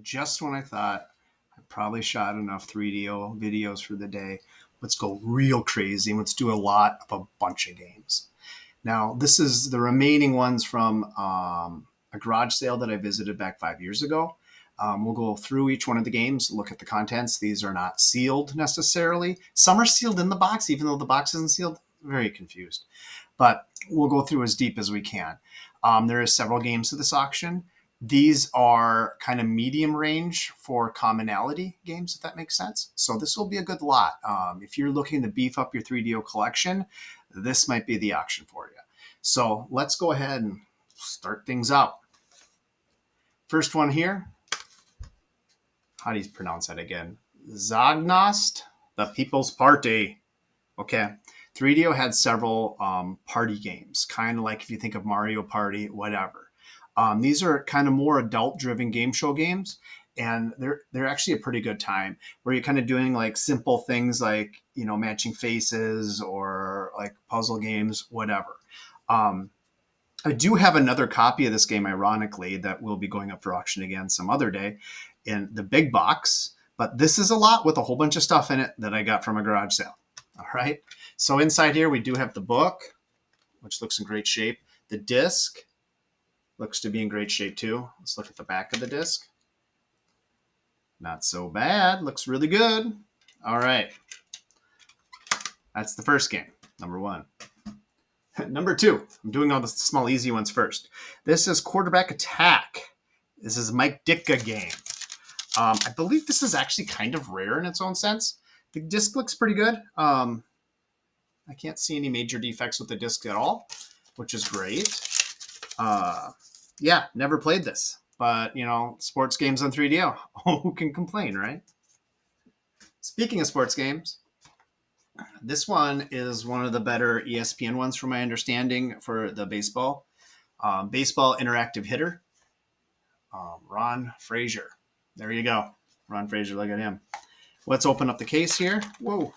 just when I thought I probably shot enough 3DO videos for the day, let's go real crazy and let's do a lot of a bunch of games. Now, this is the remaining ones from a garage sale that I visited back 5 years ago. We'll go through each one of the games, look at the contents. These are not sealed necessarily. Some are sealed in the box, even though the box isn't sealed. Very confused. But we'll go through as deep as we can. There are several games to this auction. These are kind of medium range for commonality games, if that makes sense. So this will be a good lot. If you're looking to beef up your 3DO collection, this might be the auction for you. So let's go ahead and start things out. First one here. How do you pronounce that again? Zognost, the People's Party. Okay. 3DO had several party games, kind of like if you think of Mario Party, whatever. These are kind of more adult-driven game show games, and they're actually a pretty good time where you're kind of doing like simple things like, you know, matching faces or like puzzle games, whatever. I do have another copy of this game, ironically, that will be going up for auction again some other day in the big box. But this is a lot with a whole bunch of stuff in it that I got from a garage sale. All right. So inside here, we do have the book, which looks in great shape. The disc looks to be in great shape too. Let's look at the back of the disc. Not so bad. Looks really good. All right. That's the first game, number one. Number two, I'm doing all the small easy ones first. This is Quarterback Attack. This is a Mike Ditka game. I believe this is actually kind of rare in its own sense. The disc looks pretty good. I can't see any major defects with the disc at all, which is great. Yeah, never played this. But, you know, sports games on 3DO. Who can complain, right? Speaking of sports games, this one is one of the better ESPN ones from my understanding for the baseball. Baseball Interactive Hitter. Ron Frazier. There you go. Ron Frazier, look at him. Let's open up the case here. Whoa.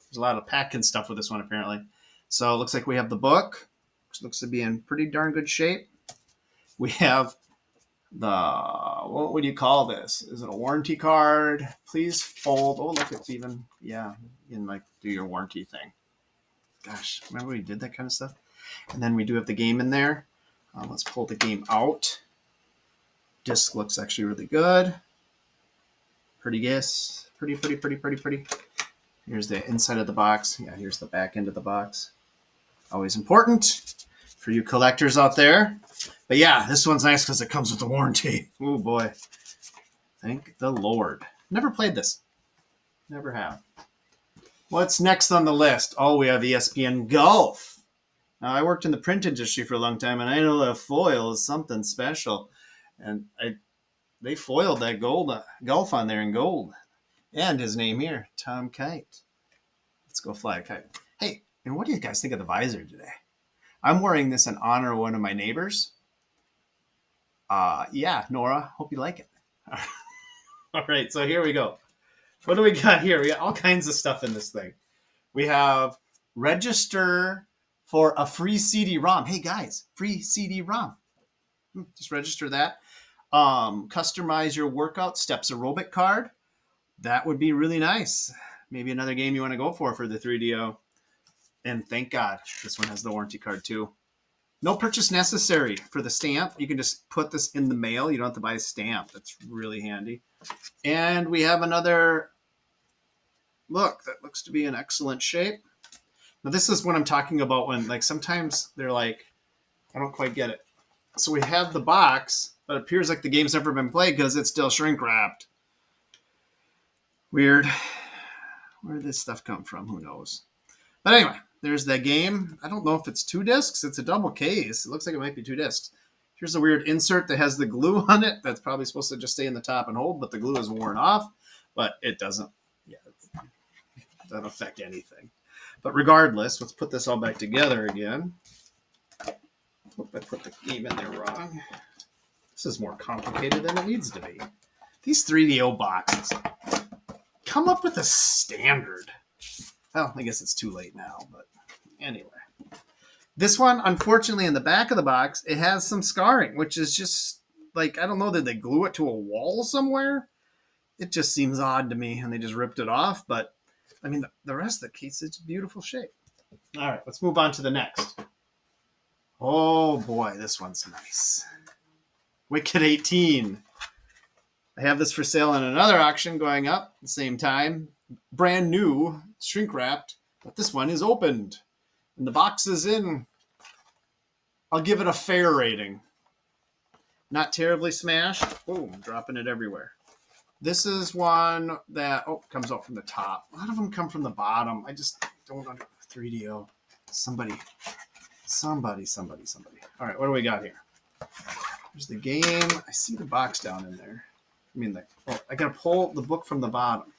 There's a lot of packing stuff with this one, apparently. So it looks like we have the book, which looks to be in pretty darn good shape. We have the, what would you call this? Is it a warranty card? Please fold. Oh, look, it's even, yeah, you can like do your warranty thing. Gosh, remember we did that kind of stuff? And then we do have the game in there. Let's pull the game out. Disc looks actually really good. Pretty guess. Pretty. Here's the inside of the box. Yeah, here's the back end of the box. Always important for you collectors out there. But yeah, this one's nice because it comes with the warranty. Oh boy. Thank the Lord. Never played this. Never have. What's next on the list? Oh, we have ESPN Golf. Now, I worked in the print industry for a long time, and I know that foil is something special. And they foiled that gold golf on there in gold. And his name here, Tom Kite. Let's go fly a kite. Hey, and what do you guys think of the visor today? I'm wearing this in honor of one of my neighbors. Yeah, Nora, hope you like it. All right, so here we go. What do we got here? We got all kinds of stuff in this thing. We have register for a free CD-ROM. Hey, guys, free CD-ROM. Just register that. Customize your workout steps aerobic card. That would be really nice. Maybe another game you want to go for the 3DO. And thank God, this one has the warranty card too. No purchase necessary for the stamp. You can just put this in the mail. You don't have to buy a stamp. That's really handy. And we have another look that looks to be in excellent shape. Now, this is what I'm talking about when, like, sometimes they're like, I don't quite get it. So we have the box, but it appears like the game's never been played because it's still shrink wrapped. Weird. Where did this stuff come from? Who knows? But anyway, there's that game. I don't know if it's 2 discs. It's a double case. It looks like it might be 2 discs. Here's a weird insert that has the glue on it. That's probably supposed to just stay in the top and hold, but the glue is worn off. But it doesn't. Yeah, it doesn't affect anything. But regardless, let's put this all back together again. Hope I put the game in there wrong. This is more complicated than it needs to be. These 3DO boxes come up with a standard. Well, I guess it's too late now, but anyway. This one, unfortunately, in the back of the box, it has some scarring, which is just like, I don't know, did they glue it to a wall somewhere? It just seems odd to me, and they just ripped it off. But I mean, the rest of the case is beautiful shape. All right, let's move on to the next. Oh boy, this one's nice. Wicked 18. I have this for sale in another auction going up at the same time. Brand new, shrink wrapped, but this one is opened. And the box is in. I'll give it a fair rating. Not terribly smashed. Boom, dropping it everywhere. This is one that comes out from the top. A lot of them come from the bottom. I just don't under 3DO. Somebody. All right, what do we got here? There's the game. I see the box down in there. I mean, I gotta pull the book from the bottom.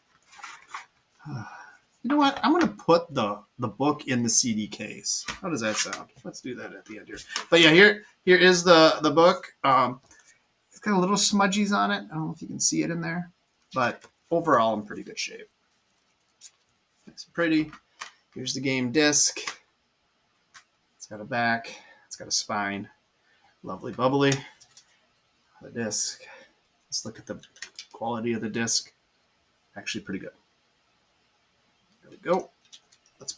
You know what? I'm gonna put the book in the CD case. How does that sound? Let's do that at the end here. But yeah, here is the book. It's got a little smudgies on it. I don't know if you can see it in there, but overall in pretty good shape. Nice and pretty. Here's the game disc. It's got a back. It's got a spine. Lovely bubbly. The disc. Let's look at the quality of the disc. Actually pretty good. There we go.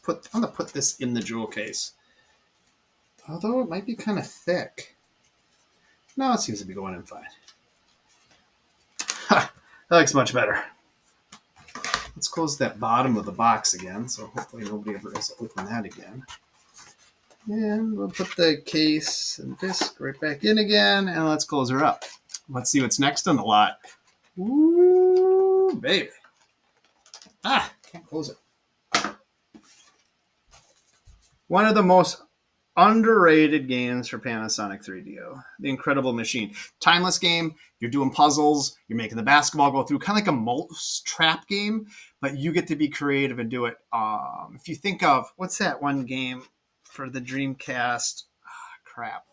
I'm gonna put this in the jewel case. Although it might be kind of thick. No, it seems to be going in fine. Ha! That looks much better. Let's close that bottom of the box again, so hopefully nobody ever has to open that again. And we'll put the case and disc right back in again, and let's close her up. Let's see what's next on the lot. Ooh, baby. Can't close it. One of the most underrated games for Panasonic 3DO, The Incredible Machine. Timeless game. You're doing puzzles. You're making the basketball go through, kind of like a mouse trap game, but you get to be creative and do it. If you think of, what's that one game for the Dreamcast? Crap.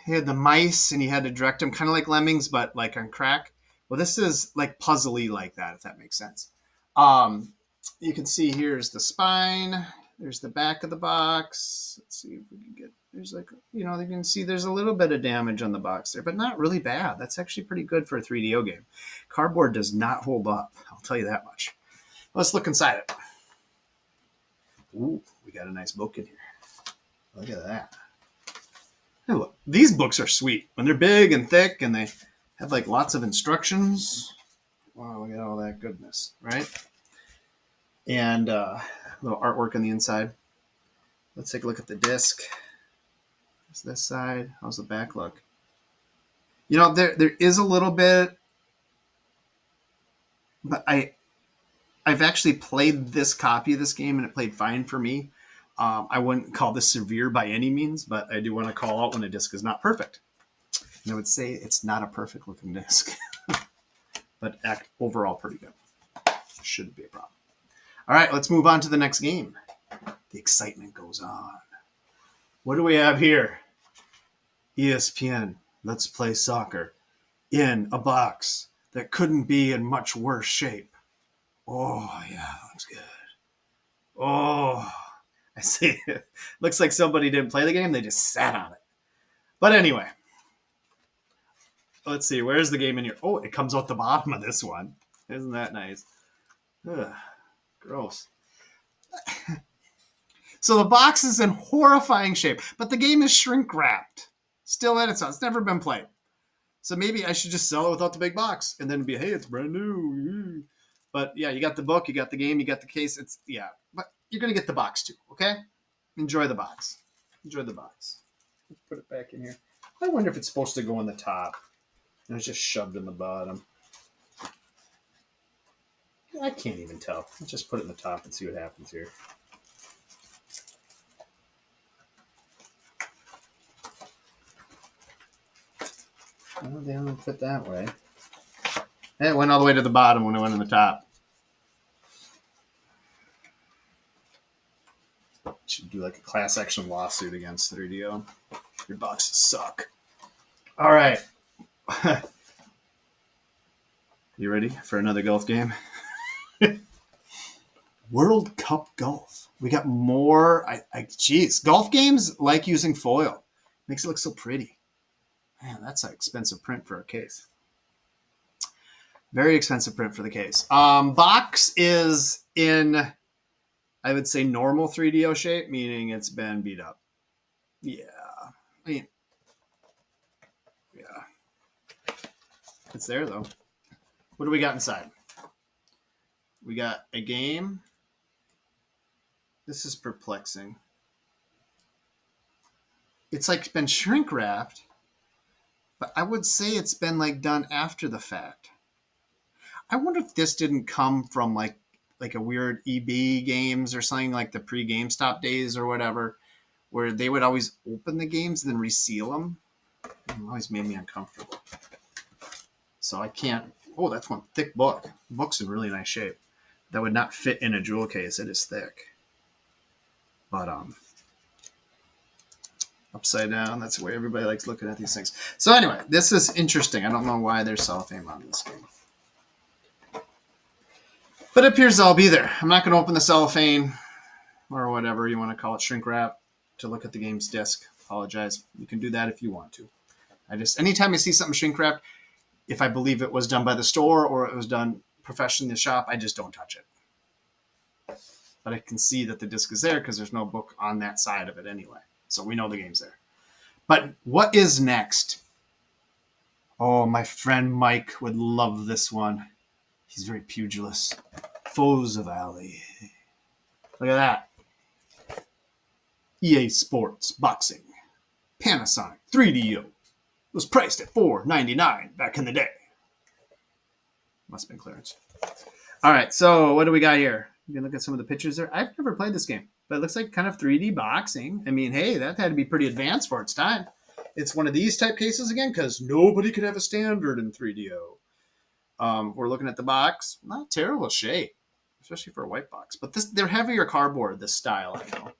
You had the mice and you had to direct them, kind of like Lemmings, but like on crack. Well, this is like puzzly like that, if that makes sense. You can see here's the spine. There's the back of the box. Let's see if we can get, there's like, you can see there's a little bit of damage on the box there, but not really bad. That's actually pretty good for a 3DO game. Cardboard does not hold up. I'll tell you that much. Let's look inside it. Ooh, we got a nice book in here. Look at that. Hey, look, these books are sweet. When they're big and thick and they have like lots of instructions. Wow, look at all that goodness, right? And a little artwork on the inside. Let's take a look at the disc. There's this side. How's the back look? There is a little bit, but I've actually played this copy of this game and it played fine for me. I wouldn't call this severe by any means, but I do want to call out when a disc is not perfect. And I would say it's not a perfect looking disc, but overall pretty good. Shouldn't be a problem. All right, let's move on to the next game. The excitement goes on. What do we have here? ESPN, Let's Play Soccer in a box that couldn't be in much worse shape. Oh, yeah, looks good. Oh, I see. Looks like somebody didn't play the game. They just sat on it. But anyway, let's see. Where's the game in here? Oh, it comes out the bottom of this one. Isn't that nice? Ugh, gross. So the box is in horrifying shape, but the game is shrink wrapped. Still at its house. It's never been played. So maybe I should just sell it without the big box and then be, hey, it's brand new. But yeah, you got the book, you got the game, you got the case. But you're going to get the box too, okay? Enjoy the box. Enjoy the box. Let's put it back in here. I wonder if it's supposed to go on the top. And it's just shoved in the bottom. I can't even tell. Let's just put it in the top and see what happens here. Oh, they only fit that way. And it went all the way to the bottom when it went in the top. Should do like a class action lawsuit against 3DO. Your boxes suck. All right. You ready for another golf game? World Cup Golf. We got more. Geez, golf games like using foil. Makes it look so pretty. Man, that's an expensive print for a case. Very expensive print for the case. Box is in, I would say, normal 3DO shape, meaning it's been beat up. Yeah. I mean, yeah. It's there, though. What do we got inside? We got a game. This is perplexing. It's like been shrink wrapped, but I would say it's been like done after the fact. I wonder if this didn't come from like a weird EB games or something like the pre-GameStop days or whatever, where they would always open the games and then reseal them. It always made me uncomfortable. So I can't. Oh, that's one thick book. The book's in really nice shape. That would not fit in a jewel case. It is thick. But upside down. That's the way everybody likes looking at these things. So anyway, this is interesting. I don't know why there's cellophane on this game. But it appears I'll be there. I'm not going to open the cellophane or whatever you want to call it, shrink wrap, to look at the game's disc. Apologize. You can do that if you want to. Anytime I see something shrink wrapped, if I believe it was done by the store or it was done professionally in the shop, I just don't touch it. But I can see that the disc is there because there's no book on that side of it anyway. So we know the game's there. But what is next? Oh, my friend Mike would love this one. He's very pugilous. Foes of Alley. Look at that. EA Sports Boxing. Panasonic 3DO. It was priced at $4.99 back in the day. Must have been clearance. All right, so what do we got here? You can look at some of the pictures there. I've never played this game, but it looks like kind of 3D boxing. I mean, hey, that had to be pretty advanced for its time. It's one of these type cases again because nobody could have a standard in 3DO. We're looking at the box. Not terrible shape, especially for a white box. But they're heavier cardboard, this style, I know.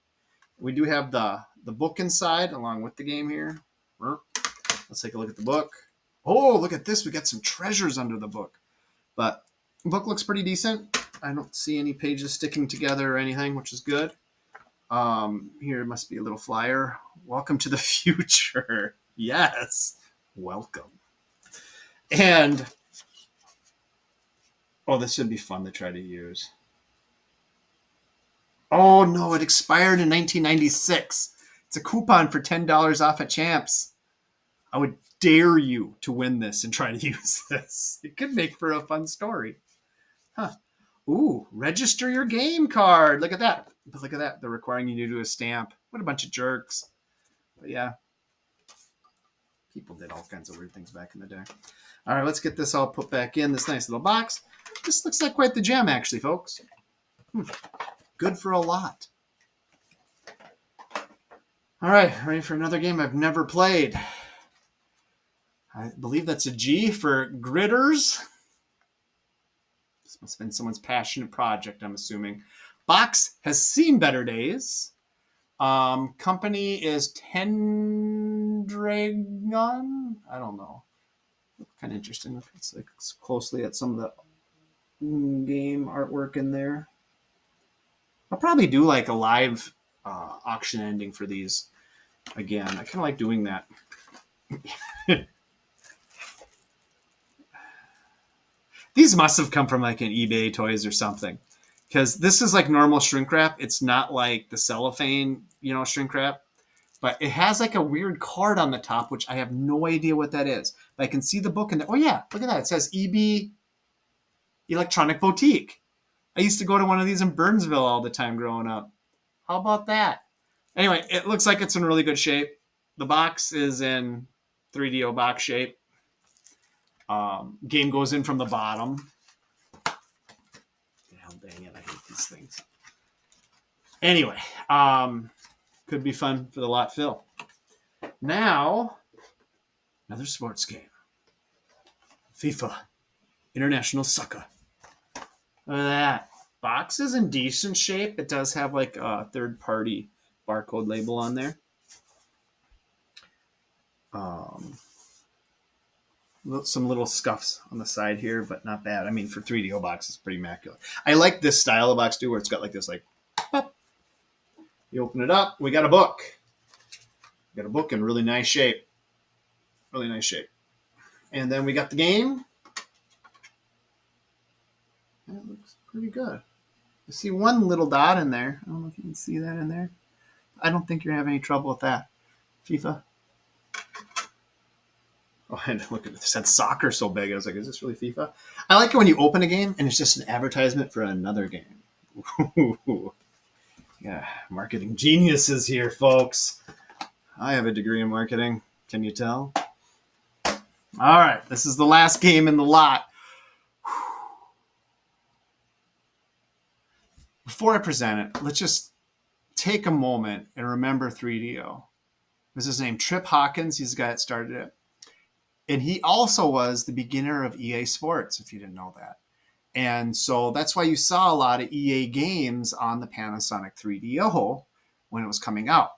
We do have the book inside along with the game here. Let's take a look at the book. Oh, look at this. We got some treasures under the book. But the book looks pretty decent. I don't see any pages sticking together or anything, which is good. Here must be a little flyer. Welcome to the future. Yes. Welcome. And, oh, this should be fun to try to use. Oh, no, it expired in 1996. It's a coupon for $10 off at Champs. I would dare you to win this and try to use this. It could make for a fun story. Huh. Ooh, register your game card. Look at that. But look at that. They're requiring you to do a stamp. What a bunch of jerks. But yeah. People did all kinds of weird things back in the day. All right, let's get this all put back in this nice little box. This looks like quite the gem, actually, folks. Good for a lot. All right, ready for another game I've never played. I believe that's a G for Gritters. This must have been someone's passionate project, I'm assuming. Box has seen better days. Company is Tendragon. I don't know. Kind of interesting. It's like closely at some of the game artwork in there. I'll probably do like a live auction ending for these again. I kind of like doing that. These must have come from like an eBay Toys or something, because this is like normal shrink wrap. It's not like the cellophane, shrink wrap, but it has like a weird card on the top, which I have no idea what that is. But I can see the book in there. Oh yeah, look at that. It says EB Electronic Boutique. I used to go to one of these in Burnsville all the time growing up. How about that? Anyway, it looks like it's in really good shape. The box is in 3DO box shape. Game goes in from the bottom. Hell dang it, I hate these things. Anyway, could be fun for the lot fill. Now, another sports game. FIFA International Soccer. Look at that. Box is in decent shape. It does have like a third-party barcode label on there. Some little scuffs on the side here, but not bad. I mean, for 3DO box, it's pretty immaculate. I like this style of box too, where it's got like this, like, pop. You open it up, we got a book. We got a book in really nice shape. Really nice shape. And then we got the game. That looks pretty good. I see one little dot in there. I don't know if you can see that in there. I don't think you're having any trouble with that. FIFA. Oh, and look at this. It said soccer so big. I was like, is this really FIFA? I like it when you open a game and it's just an advertisement for another game. Yeah, marketing geniuses here, folks. I have a degree in marketing. Can you tell? All right, this is the last game in the lot. Before I present it, let's just take a moment and remember 3DO. This is his name, Trip Hawkins. He's the guy that started it. And he also was the beginner of EA Sports, if you didn't know that. And so that's why you saw a lot of EA games on the Panasonic 3DO when it was coming out.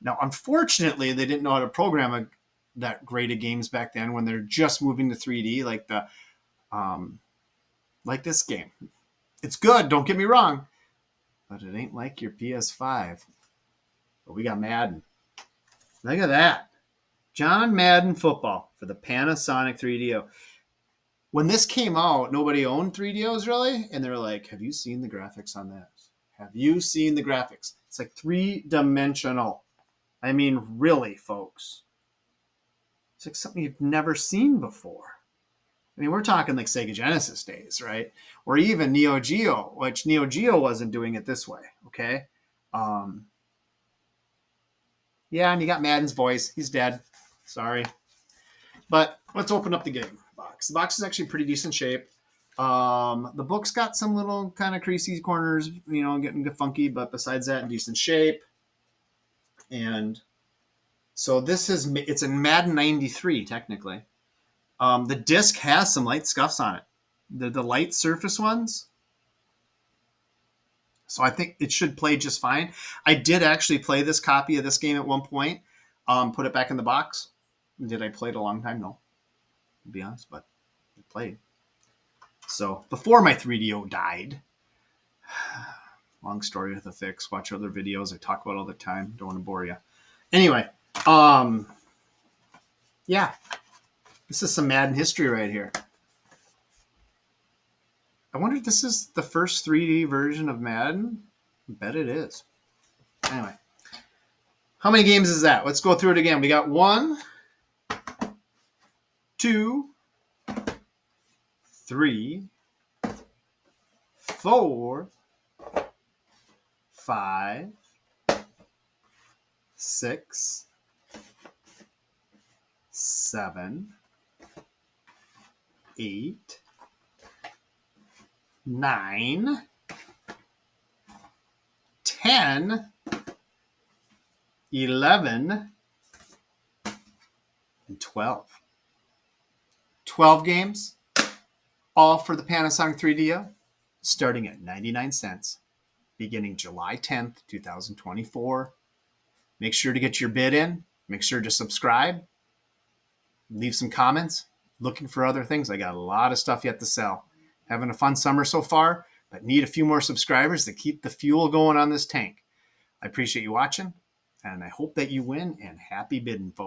Now, unfortunately, they didn't know how to program that great of games back then when they're just moving to 3D, like this game. It's good, don't get me wrong, but it ain't like your PS5. But we got Madden. Look at that. John Madden Football for the Panasonic 3DO. When this came out, nobody owned 3DOs really, and they're like, have you seen the graphics on this? Have you seen the graphics? It's like three-dimensional. I mean, really, folks. It's like something you've never seen before. I mean, we're talking like Sega Genesis days, right? Or even Neo Geo, which Neo Geo wasn't doing it this way, okay? Yeah, and you got Madden's voice. He's dead. Sorry. But let's open up the game box. The box is actually pretty decent shape. The book's got some little kind of creasy corners, getting funky, but besides that, in decent shape. And so it's in Madden 93, technically. The disc has some light scuffs on it. The light surface ones. So I think it should play just fine. I did actually play this copy of this game at one point. Put it back in the box. Did I play it a long time? No, to be honest, but I played. So before my 3DO died, long story with a fix. Watch other videos I talk about all the time. Don't want to bore you. Anyway, yeah, this is some Madden history right here. I wonder if this is the first 3D version of Madden. I bet it is. Anyway, how many games is that? Let's go through it again. We got 1, 2, 3, 4, 5, 6, 7, 8, 9, 10, 11, and 12. 12 games, all for the Panasonic 3DO, starting at 99 cents, beginning July 10th, 2024. Make sure to get your bid in. Make sure to subscribe. Leave some comments. Looking for other things. I got a lot of stuff yet to sell. Having a fun summer so far, but need a few more subscribers to keep the fuel going on this tank. I appreciate you watching, and I hope that you win, and happy bidding, folks.